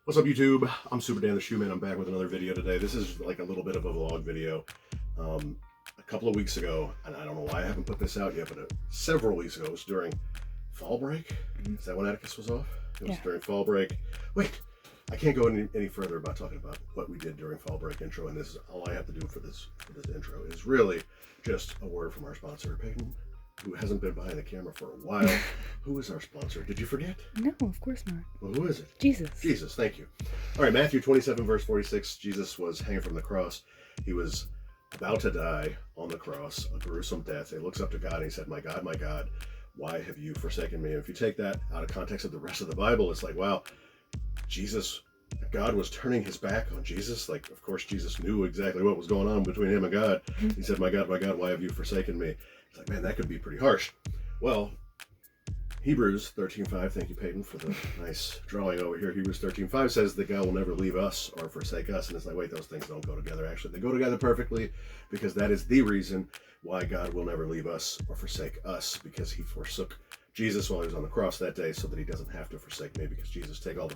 What's up, YouTube? I'm Super Dan the Shoe Man. I'm back with another video today. This is like a little bit of a vlog video. A couple of weeks ago, and I don't know why I haven't put this out yet, but several weeks ago, it was during fall break. Is that when Atticus was off? It was during fall break. Wait, I can't go any further about talking about what we did during fall break intro, and this is all I have to do for this intro is really just a word from our sponsor, Peyton, who hasn't been behind the camera for a while. Who is our sponsor? Did you forget? No, of course not. Well, who is it? Jesus. Jesus, thank you. All right, Matthew 27, verse 46. Jesus was hanging from the cross. He was about to die on the cross, a gruesome death. He looks up to God and he said, my God, why have you forsaken me? And if you take that out of context of the rest of the Bible, it's like, wow, God was turning his back on Jesus. Like, of course, Jesus knew exactly what was going on between him and God. He said, my God, why have you forsaken me? It's like, man, that could be pretty harsh. Well, Hebrews 13:5, thank you, Peyton, for the nice drawing over here. Hebrews 13:5 says that God will never leave us or forsake us. And it's like, wait, those things don't go together. Actually, they go together perfectly, because that is the reason why God will never leave us or forsake us, because he forsook Jesus while he was on the cross that day so that he doesn't have to forsake me, because Jesus took all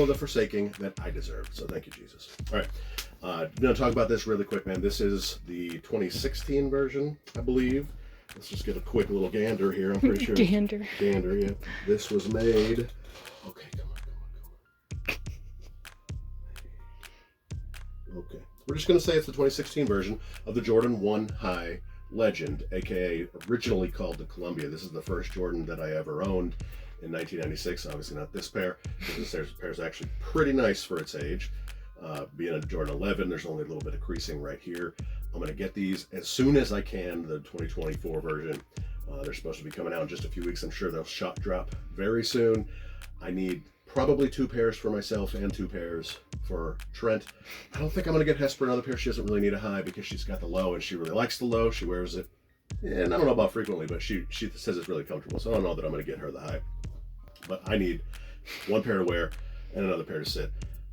of the forsaking that I deserved. So thank you, Jesus. All right. I'm going to talk about this really quick, man. This is the 2016 version, I believe. Let's just get a quick little gander here. I'm pretty sure. Gander, yeah. This was made. Okay, come on. Okay. We're just going to say it's the 2016 version of the Jordan 1 High Legend, aka originally called the Columbia. This is the first Jordan that I ever owned in 1996. Obviously not this pair, because this pair is actually pretty nice for its age. Being a Jordan 11, there's only a little bit of creasing right here. I'm going to get these as soon as I can, the 2024 version. They're supposed to be coming out in just a few weeks. I'm sure they'll shop drop very soon. I need probably 2 pairs for myself and 2 pairs for Trent. I don't think I'm going to get Hesper another pair. She doesn't really need a high because she's got the low and she really likes the low. She wears it, and I don't know about frequently, but she says it's really comfortable. So I don't know that I'm going to get her the high. But I need 1 pair to wear and another pair to sit.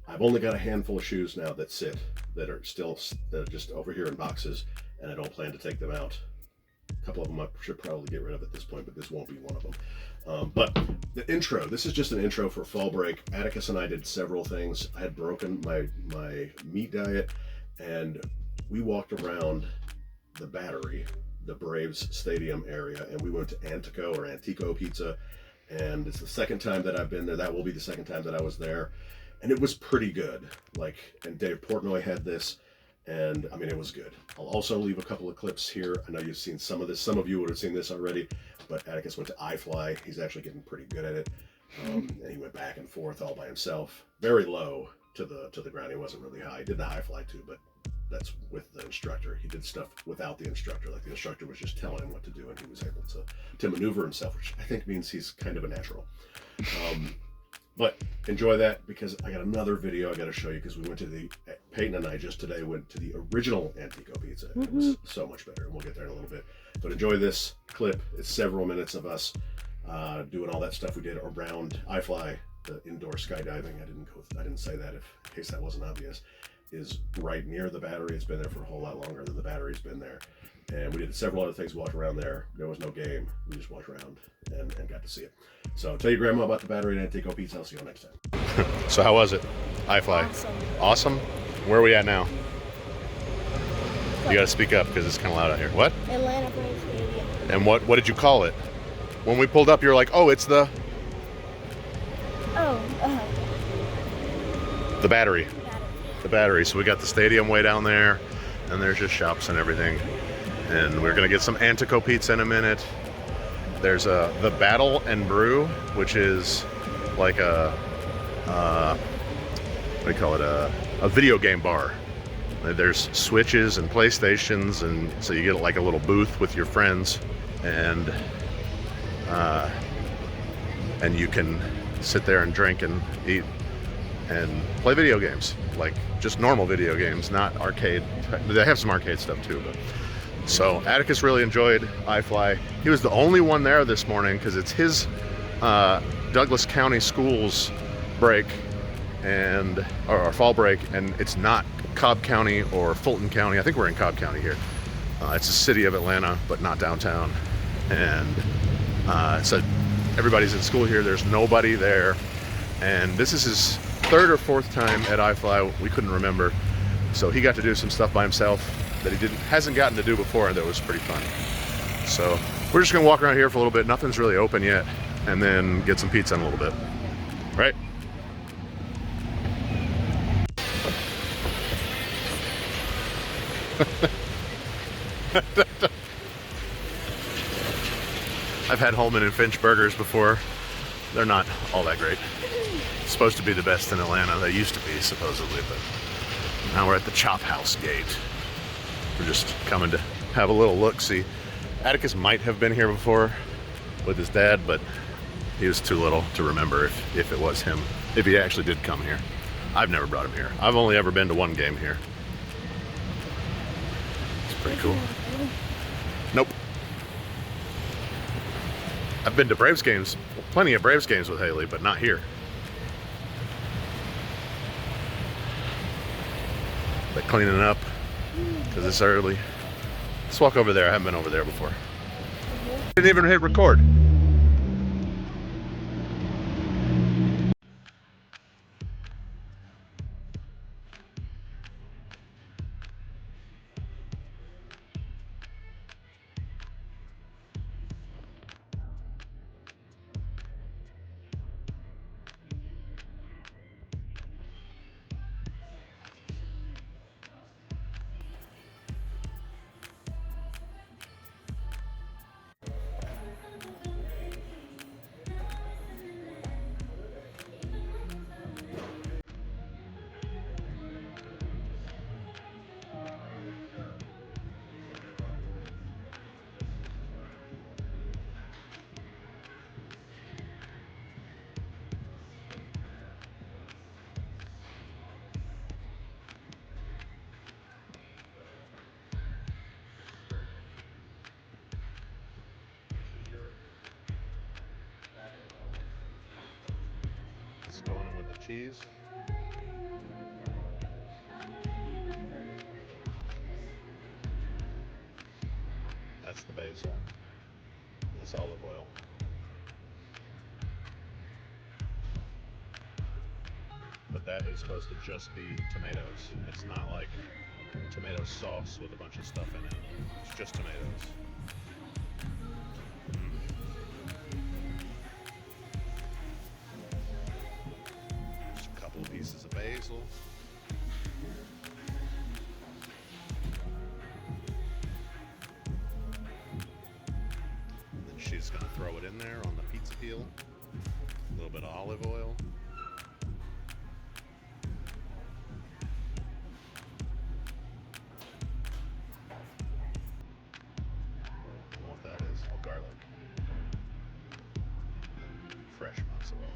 I've only got a handful of shoes now that sit, that are just over here in boxes, and I don't plan to take them out. A couple of them I should probably get rid of at this point, but this won't be one of them. But the intro, this is just an intro for fall break. Atticus and I did several things. I had broken my meat diet, and we walked around the Battery, the Braves stadium area, and we went to Antico Pizza, and it's the second time that I've been there. That will be the second time that I was there. And it was pretty good. And Dave Portnoy had this, and I mean, it was good. I'll also leave a couple of clips here. I know you've seen some of this. Some of you would have seen this already, but Atticus went to iFly. He's actually getting pretty good at it. And he went back and forth all by himself, very low to the ground. He wasn't really high. He did the high fly too, but that's with the instructor. He did stuff without the instructor. Like, the instructor was just telling him what to do, and he was able to maneuver himself, which I think means he's kind of a natural. But enjoy that, because I got another video I got to show you, because Peyton and I just today went to the original Antico Pizza. It was so much better, and we'll get there in a little bit. But enjoy this clip. It's several minutes of us doing all that stuff we did around iFly, the indoor skydiving. I didn't say that in case that wasn't obvious. Is right near the Battery. It's been there for a whole lot longer than the Battery's been there. And we did several other things, walked around there. There was no game. We just walked around and got to see it. So tell your grandma about the Battery and Antico Pizza. I'll see you next time. So how was it? iFly. Awesome. Where are we at now? You got to speak up because it's kind of loud out here. What? Atlanta Braves Stadium. And what did you call it? When we pulled up, you were like, oh, it's the Battery. The Battery. So we got the stadium way down there, and there's just shops and everything. And we're gonna get some Antico Pizza in a minute. There's the Battle and Brew, which is like a what do you call it? A video game bar. There's Switches and PlayStations, and so you get like a little booth with your friends, and you can sit there and drink and eat and play video games, like just normal video games, not arcade. They have some arcade stuff too, but. So Atticus really enjoyed iFly. He was the only one there this morning because it's his Douglas County Schools break or fall break, and it's not Cobb County or Fulton County. I think we're in Cobb County here. It's the city of Atlanta, but not downtown. And so everybody's in school here. There's nobody there. and this is his third or fourth time at iFly. We couldn't remember, so he got to do some stuff by himself that he hasn't gotten to do before, and that was pretty fun. So we're just gonna walk around here for a little bit. Nothing's really open yet, and then get some pizza in a little bit, right? I've had Holman and Finch burgers before. They're not all that great. It's supposed to be the best in Atlanta. They used to be, supposedly, but now we're at the Chop House gate. We're just coming to have a little look-see. Atticus might have been here before with his dad, but he was too little to remember if it was him, if he actually did come here. I've never brought him here. I've only ever been to one game here. It's pretty cool. Nope. I've been to Braves games, plenty of Braves games with Haley, but not here. But cleaning up, because it's early. Let's walk over there. I haven't been over there before. Didn't even hit record. Going in with the cheese. That's the basil. This olive oil. But that is supposed to just be tomatoes. It's not like tomato sauce with a bunch of stuff in it. It's just tomatoes. Just a couple of pieces of basil. And then she's going to throw it in there on the pizza peel. A little bit of olive oil. Garlic. Fresh mozzarella.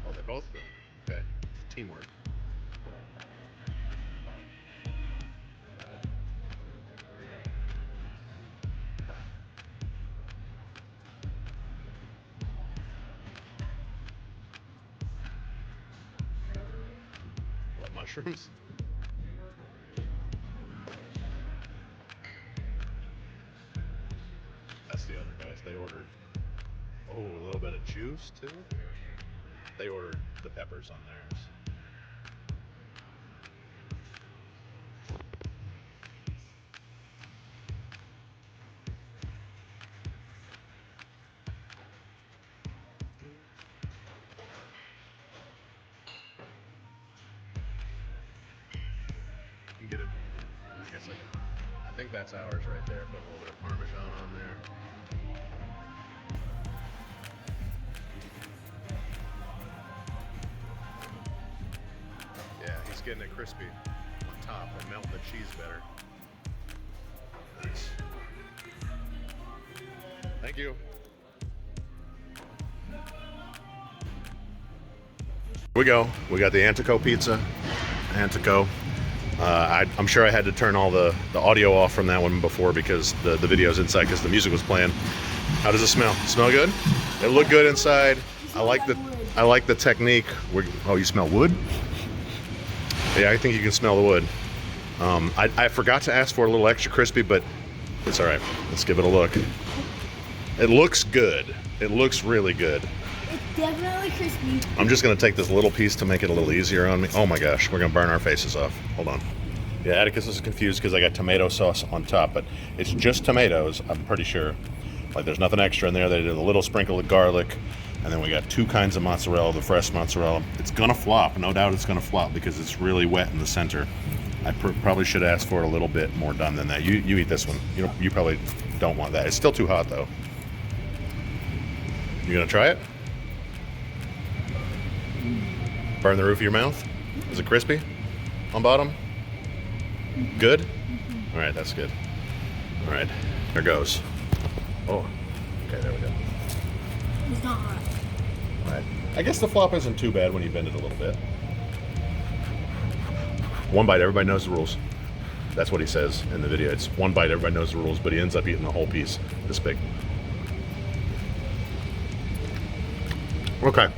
Oh, they both go. Okay. Teamwork. What, mushrooms? That's the other guys. They ordered, a little bit of juice too. They ordered the peppers on theirs. You can get it. I guess I think that's ours right there. Put a little bit of Parmesan on there. Yeah, he's getting it crispy on top. We're melting the cheese better. Nice. Thank you. Here we go. We got the Antico pizza. Antico. I'm sure I had to turn all the audio off from that one before because the video's inside because the music was playing. How does it smell? Smell good? It looked good inside. I like the technique. Oh, you smell wood? Yeah, I think you can smell the wood. I forgot to ask for a little extra crispy, but it's all right. Let's give it a look. It looks good. It looks really good. It's definitely crispy. I'm just gonna take this little piece to make it a little easier on me. Oh my gosh, we're gonna burn our faces off. Hold on. Yeah, Atticus is confused because I got tomato sauce on top, but it's just tomatoes, I'm pretty sure. Like there's nothing extra in there. They did a little sprinkle of garlic, and then we got 2 kinds of mozzarella, the fresh mozzarella. It's gonna flop, no doubt it's gonna flop because it's really wet in the center. I probably should ask for it a little bit more done than that. You eat this one. You probably don't want that. It's still too hot though. You gonna try it? Burn the roof of your mouth? Is it crispy on bottom? Good? All right, that's good. All right, there goes. Oh, okay, there we go. It's not hot. All right. I guess the flop isn't too bad when you bend it a little bit. One bite, everybody knows the rules. That's what he says in the video. It's one bite, everybody knows the rules, but he ends up eating the whole piece this big. Okay.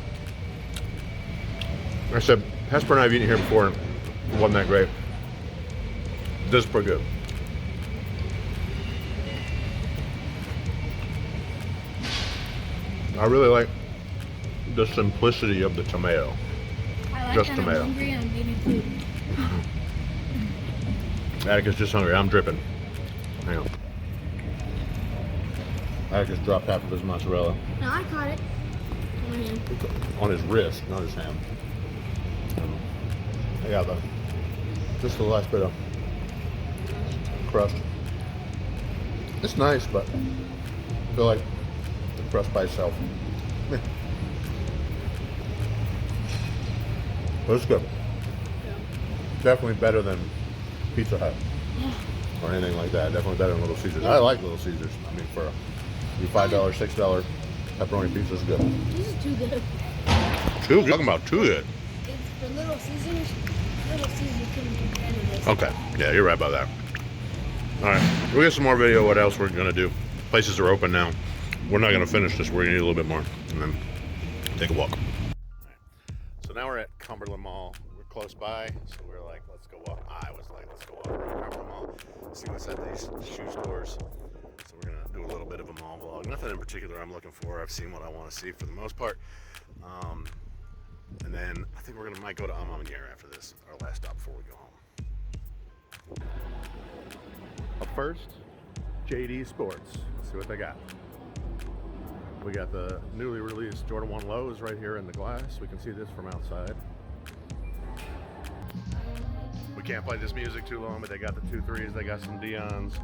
Like I said, Hesper and I have eaten here before. It wasn't that great. This is pretty good. I really like the simplicity of the tomato. I like Just that tomato. I'm hungry and I'm getting food. Atticus just hungry. I'm dripping. Hang on. Atticus dropped half of his mozzarella No, I caught it. On my hand. on his wrist, not his hand. I got just the last bit of crust. It's nice, but I feel like the crust by itself. Meh. But it's good. Definitely better than Pizza Hut Yeah. or anything like that. Definitely better than Little Caesars. I like Little Caesars. I mean, for your $5, $6 pepperoni pizza is good. This is too good. Too good. Talking about too good. It's for Little Caesars. Little Caesars couldn't do better than this. Okay. Yeah, you're right about that. All right. We'll get some more video. What else we're gonna do? Places are open now. We're not gonna finish this. We're gonna eat a little bit more and then take a walk. All right. So now we're at Cumberland Mall. We're close by, so we're like, let's go walk. I was like, let's go walk around Cumberland Mall, see what's at these shoe stores. So we're gonna do a little bit of a mall vlog. Nothing in particular I'm looking for. I've seen what I want to see for the most part. And then I think we're might go to Amamier after this, our last stop before we go home. Up first, JD Sports. Let's see what they got. We got the newly released Jordan 1 Lows right here in the glass. We can see this from outside. We can't play this music too long, but they got the 2.3s, they got some Dion's,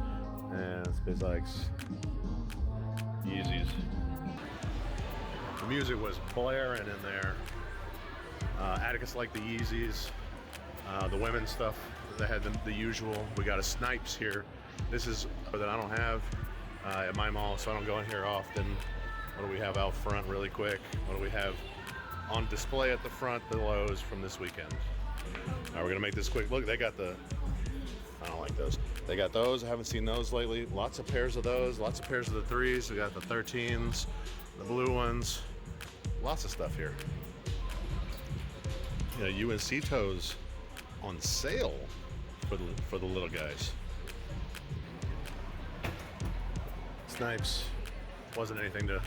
and Spizikes, Yeezys. The music was blaring in there. Atticus liked the Yeezys. The women's stuff, they had the usual. We got a Snipes here. This is that I don't have at my mall, so I don't go in here often. What do we have out front really quick? What do we have on display at the front? The Lows from this weekend. All right, we're gonna make this quick. Look, they got the, I don't like those. They got those, I haven't seen those lately. Lots of pairs of those, lots of pairs of the 3s. We got the 13s, the blue ones. Lots of stuff here. Yeah, UNC toes on sale for the little guys. Snipes wasn't anything to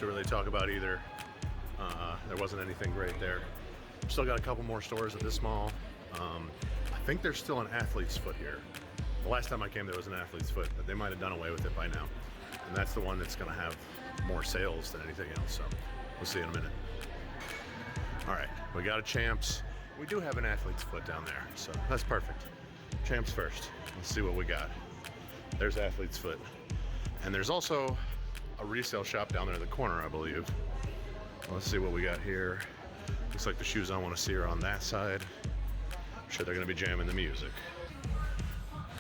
really talk about either. There wasn't anything great there. Still got a couple more stores at this mall. I think there's still an Athlete's Foot here. The last time I came there was an Athlete's Foot, but they might have done away with it by now. And that's the one that's gonna have more sales than anything else, so we'll see in a minute. All right, we got a Champs. We do have an Athlete's Foot down there, so that's perfect. Champs first. Let's see what we got. There's Athlete's Foot. And there's also a resale shop down there in the corner, I believe. Let's see what we got here. Looks like the shoes I want to see are on that side. I'm sure they're going to be jamming the music.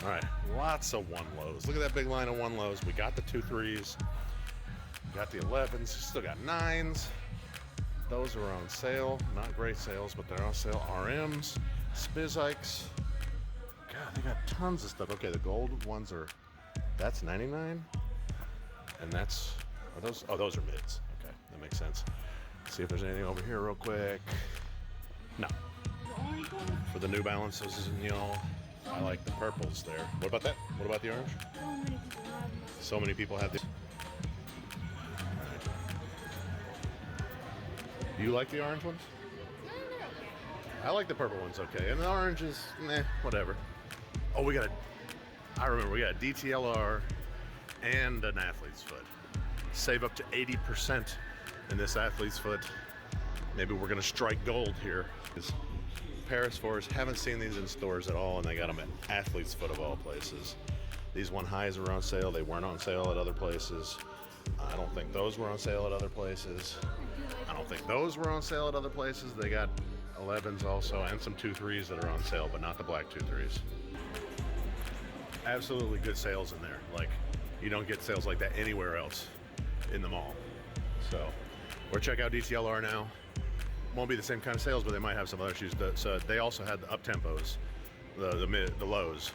All right, lots of 1 Lows. Look at that big line of 1 Lows. We got the 2.3s. Got the 11s. Still got 9s. Those are on sale. Not great sales, but they're on sale. RMs, Spizikes. God, they got tons of stuff. Okay, the gold ones are, that's 99. And that's, are those, oh, those are mids. Okay, that makes sense. Let's see if there's anything over here real quick. No. For the New Balances, you know, I like the purples there. What about that? What about the orange? So many people have them. So many people have these. Do you like the orange ones? I like the purple ones, okay. And the orange is, whatever. Oh, I remember, we got a DTLR and an athlete's foot. Save up to 80% in this athlete's foot. Maybe we're gonna strike gold here. Paris Force, haven't seen these in stores at all, and they got them at athlete's foot of all places. These 1 highs were on sale. They weren't on sale at other places. I don't think those were on sale at other places. I don't think those were on sale at other places. They got 11s also, and some 2.3s that are on sale, but not the black 2.3s. Absolutely good sales in there. Like, you don't get sales like that anywhere else in the mall. So, or check out DTLR now. Won't be the same kind of sales, but they might have some other shoes. So they also had the up tempos, the lows,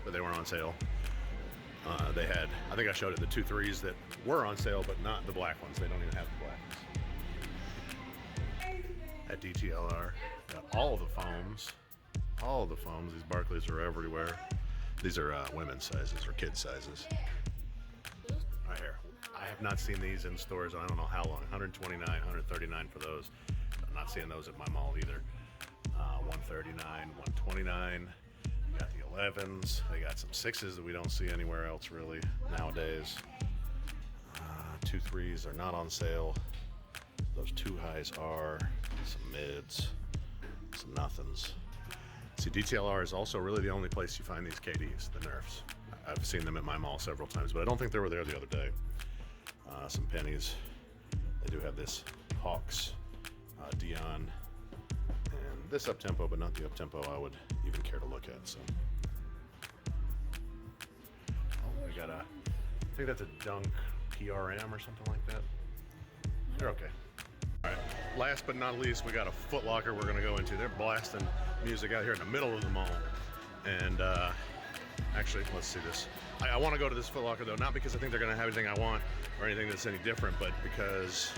but they weren't on sale. They had, I think I showed it, the 2.3s that were on sale, but not the black ones. They don't even have the black ones. At DTLR, got all of the foams. All of the foams. These Barclays are everywhere. These are women's sizes or kids sizes. Right here. I have not seen these in stores. I don't know how long. 129, 139 for those. I'm not seeing those at my mall either. 139, 129. You got the 11s. They got some 6s that we don't see anywhere else really nowadays. 2.3s are not on sale. Those 2 highs are. Some mids. Some nothings. See, DTLR is also really the only place you find these KDs, the Nerfs. I've seen them at my mall several times, but I don't think they were there the other day. Some pennies. They do have this Hawks, Dion, and this up-tempo, but not the up-tempo I would even care to look at. So, we got I think that's a Dunk PRM or something like that. They're okay. All right, last but not least, we got a Foot Locker we're gonna go into. They're blasting music out here in the middle of the mall. And actually, let's see this. I want to go to this Foot Locker though, not because I think they're gonna have anything I want or anything that's any different, but because,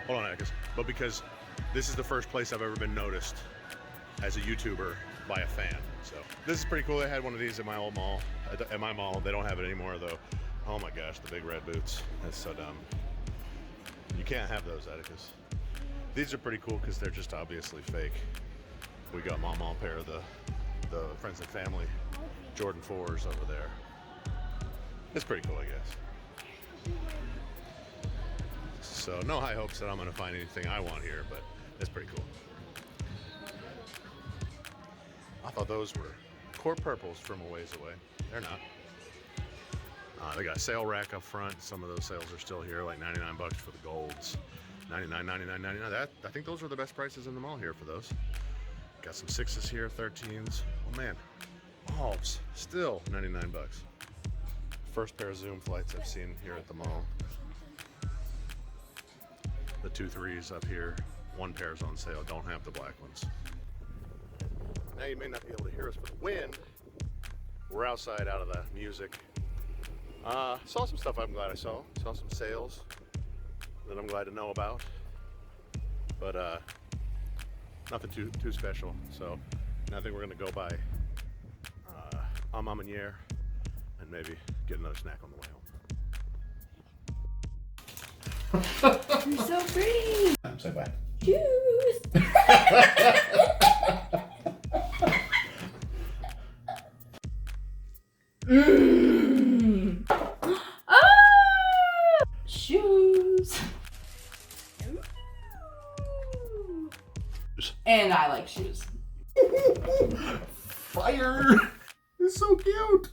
hold on, Atticus, but because this is the first place I've ever been noticed as a YouTuber by a fan. So this is pretty cool. They had one of these at my old mall, at my mall. They don't have it anymore though. Oh my gosh, the big red boots. That's so dumb. You can't have those, Atticus. These are pretty cool because they're just obviously fake. We got Mom all pair of the Friends and Family Jordan 4s over there. It's pretty cool, I guess. So no high hopes that I'm gonna find anything I want here, but it's pretty cool. I thought those were Court Purples from a ways away. They're not. They got a sale rack up front. Some of those sales are still here, like 99 bucks for the golds. 99, 99, 99. I think those were the best prices in the mall here for those. Got some 6s here, 13s. Oh man, Mauves, still 99 bucks. First pair of Zoom flights I've seen here at the mall. The 2.3s up here, 1 pair's on sale, don't have the black ones. Now you may not be able to hear us for the wind. We're outside out of the music. Saw some stuff I'm glad I saw. Saw some sales that I'm glad to know about. But nothing too special. So I think we're gonna go by Amamaniere and maybe get another snack on the way home. You're so pretty. Say bye. Choose. Shoes. And I like shoes. Fire! It's so cute.